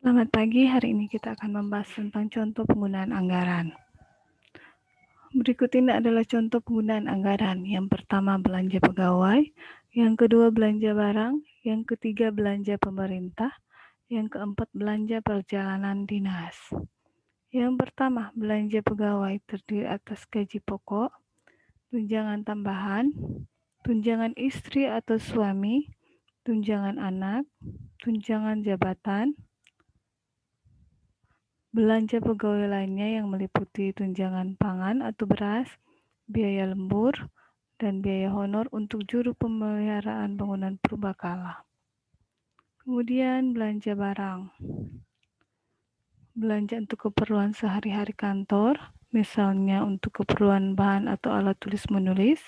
Selamat pagi, hari ini kita akan membahas tentang contoh penggunaan anggaran. Berikut ini adalah contoh penggunaan anggaran. Yang pertama belanja pegawai, yang kedua belanja barang, yang ketiga belanja pemerintah, yang keempat belanja perjalanan dinas. Yang pertama belanja pegawai terdiri atas gaji pokok, tunjangan tambahan, tunjangan istri atau suami, tunjangan anak, tunjangan jabatan. Belanja pegawai lainnya yang meliputi tunjangan pangan atau beras, biaya lembur, dan biaya honor untuk juru pemeliharaan bangunan purbakala. Kemudian belanja barang. Belanja untuk keperluan sehari-hari kantor, misalnya untuk keperluan bahan atau alat tulis menulis.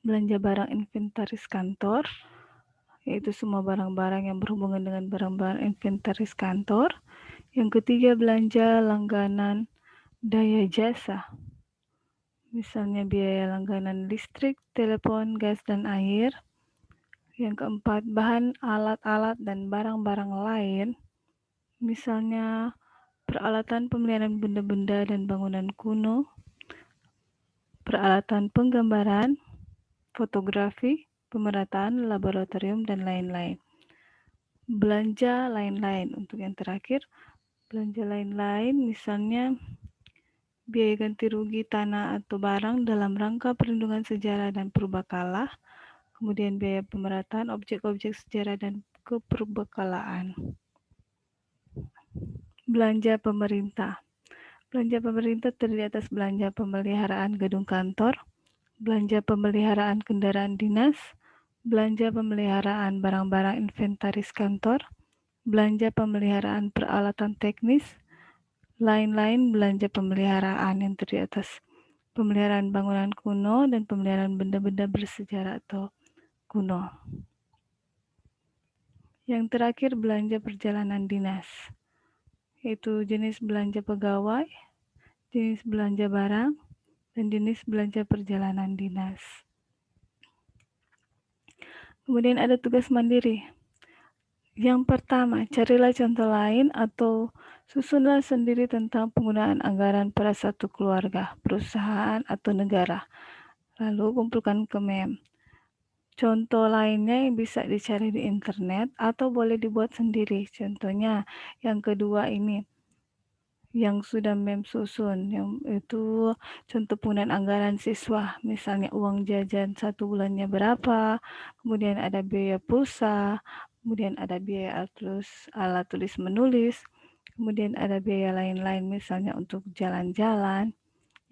Belanja barang inventaris kantor, yaitu semua barang-barang yang berhubungan dengan barang-barang inventaris kantor. Yang ketiga, belanja langganan daya jasa, misalnya biaya langganan listrik, telepon, gas, dan air. Yang keempat, bahan alat-alat dan barang-barang lain, misalnya peralatan pemeliharaan benda-benda dan bangunan kuno, peralatan penggambaran, fotografi, pemerataan, laboratorium, dan lain-lain. Belanja lain-lain, untuk yang terakhir, belanja lain-lain misalnya biaya ganti rugi tanah atau barang dalam rangka perlindungan sejarah dan purbakala, kemudian biaya pemerataan objek-objek sejarah dan kepurbakalaan. Belanja pemerintah. Belanja pemerintah terdiri atas belanja pemeliharaan gedung kantor, belanja pemeliharaan kendaraan dinas, belanja pemeliharaan barang-barang inventaris kantor, belanja pemeliharaan peralatan teknis, lain-lain belanja pemeliharaan yang terdiri atas pemeliharaan bangunan kuno dan pemeliharaan benda-benda bersejarah atau kuno. Yang terakhir belanja perjalanan dinas, yaitu jenis belanja pegawai, jenis belanja barang, dan jenis belanja perjalanan dinas. Kemudian ada tugas mandiri. Yang pertama, carilah contoh lain atau susunlah sendiri tentang penggunaan anggaran pada satu keluarga, perusahaan, atau negara. Lalu kumpulkan ke mem. Contoh lainnya yang bisa dicari di internet atau boleh dibuat sendiri. Contohnya yang kedua ini, yang sudah mem susun, yang itu contoh penggunaan anggaran siswa. Misalnya uang jajan 1 bulannya berapa, kemudian ada biaya pulsa, kemudian ada biaya alat tulis menulis, kemudian ada biaya lain-lain misalnya untuk jalan-jalan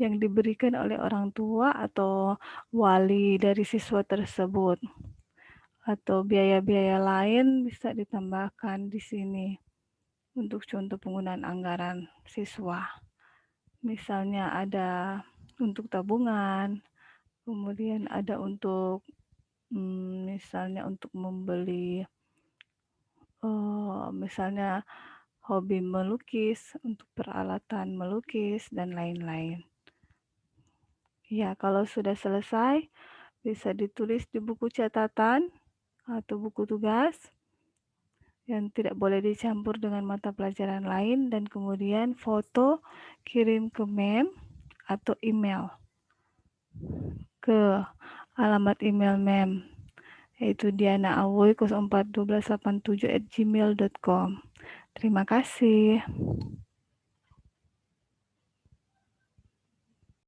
yang diberikan oleh orang tua atau wali dari siswa tersebut. Atau biaya-biaya lain bisa ditambahkan di sini untuk contoh penggunaan anggaran siswa. Misalnya ada untuk tabungan, kemudian ada untuk misalnya untuk membeli misalnya hobi melukis, untuk peralatan melukis, dan lain-lain. Ya, kalau sudah selesai, bisa ditulis di buku catatan atau buku tugas yang tidak boleh dicampur dengan mata pelajaran lain, dan kemudian foto kirim ke mem atau email ke alamat email mem, yaitu dianaawoy041287@gmail.com. Terima kasih.